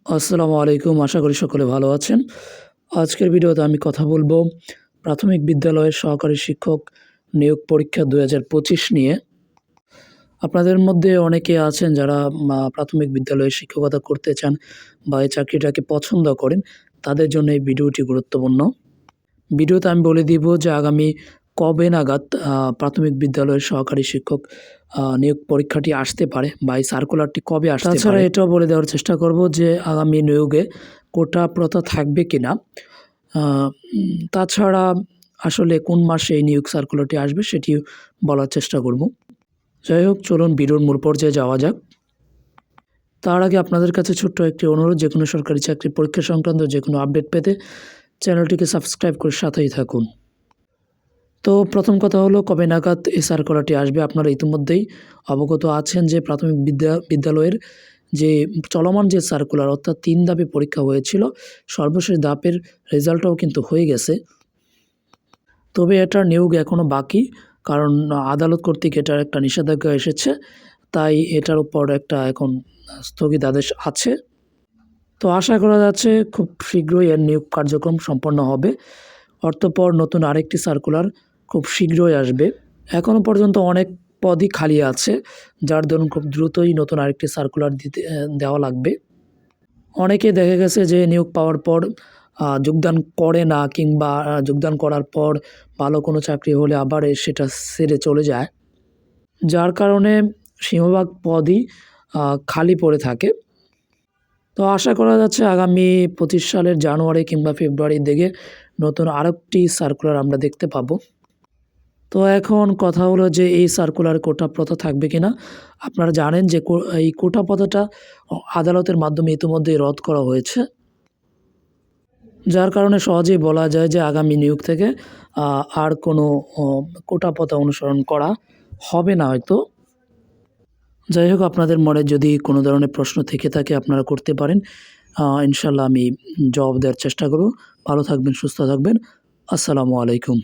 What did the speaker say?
আসসালামু আলাইকুম। আশা করি সকলে ভালো আছেন। আজকের ভিডিওতে আমি কথা বলবো প্রাথমিক বিদ্যালয়ের সহকারী শিক্ষক নিয়োগ পরীক্ষা ২০২৫ নিয়ে। আপনাদের মধ্যে অনেকে আছেন যারা প্রাথমিক বিদ্যালয়ে শিক্ষকতা করতে চান বা এই চাকরিটাকে পছন্দ করেন, তাদের জন্য এই ভিডিওটি গুরুত্বপূর্ণ। ভিডিওতে আমি বলে দিব যে আগামী কবে নাগাদ প্রাথমিক বিদ্যালয়ের সহকারী শিক্ষক নিয়োগ পরীক্ষাটি আসতে পারে বা এই সার্কুলারটি কবে আসতে পারে। তাছাড়া এটাও বলে দেওয়ার চেষ্টা করব যে আগামী নিয়োগে কোটা প্রথা থাকবে কিনা। তাছাড়া আসলে কোন মাসে এই নিয়োগ সার্কুলারটি আসবে সেটিও বলার চেষ্টা করব। যাই হোক, চলুন ভিডিওর মূল পর্যায়ে যাওয়া যাক। তার আগে আপনাদের কাছে ছোট্ট একটি অনুরোধ, যে কোনো সরকারি চাকরির পরীক্ষা সংক্রান্ত যে কোনো আপডেট পেতে চ্যানেলটিকে সাবস্ক্রাইব করে সাথেই থাকুন। তো প্রথম কথা হলো, কবে নাগাদ এই সার্কুলারটি আসবে। আপনারা ইতিমধ্যেই অবগত আছেন যে প্রাথমিক বিদ্যালয়ের যে চলমান যে সার্কুলার, অর্থাৎ ৩ ধাপে পরীক্ষা হয়েছিল, সর্বশেষ ধাপের রেজাল্টটাও কিন্তু হয়ে গেছে। তবে এটার নিয়োগ এখনও বাকি, কারণ আদালত কর্তৃক এটার একটা নিষেধাজ্ঞা এসেছে, তাই এটার উপর একটা এখন স্থগিতাদেশ আছে। তো আশা করা যাচ্ছে খুব শীঘ্রই এর নিয়োগ কার্যক্রম সম্পন্ন হবে। অতঃপর নতুন আরেকটি সার্কুলার খুব শীঘ্রই আসবে। এখনও পর্যন্ত অনেক পদই খালি আছে, যার দরুন খুব দ্রুতই নতুন আরেকটি সার্কুলার দেওয়া লাগবে। অনেকে দেখা গেছে যে নিয়োগ পাওয়ার পর যোগদান করে না, কিংবা যোগদান করার পর ভালো কোনো চাকরি হলে আবার সেটা ছেড়ে চলে যায়, যার কারণে সিংহভাগ পদই খালি পড়ে থাকে। তো আশা করা যাচ্ছে আগামী ২৫ সালের জানুয়ারি কিংবা ফেব্রুয়ারির দিকে নতুন আরেকটি সার্কুলার আমরা দেখতে পাবো। তো এখন কথা হলো যে এই সার্কুলার কোটা প্রথা থাকবে কিনা। আপনারা জানেন যে এই কোটা প্রথাটা আদালতের মাধ্যমে ইতিমধ্যেই রদ করা হয়েছে, যার কারণে সহজেই বলা যায় যে আগামী নিয়োগ থেকে আর কোনো কোটা প্রথা অনুসরণ করা হবে না হয়তো। যাই হোক, আপনাদের মনে যদি কোনো ধরনের প্রশ্ন থেকে থাকে আপনারা করতে পারেন। ইনশাল্লাহ আমি জবাব দেওয়ার চেষ্টা করব। ভালো থাকবেন, সুস্থ থাকবেন। আসসালামু আলাইকুম।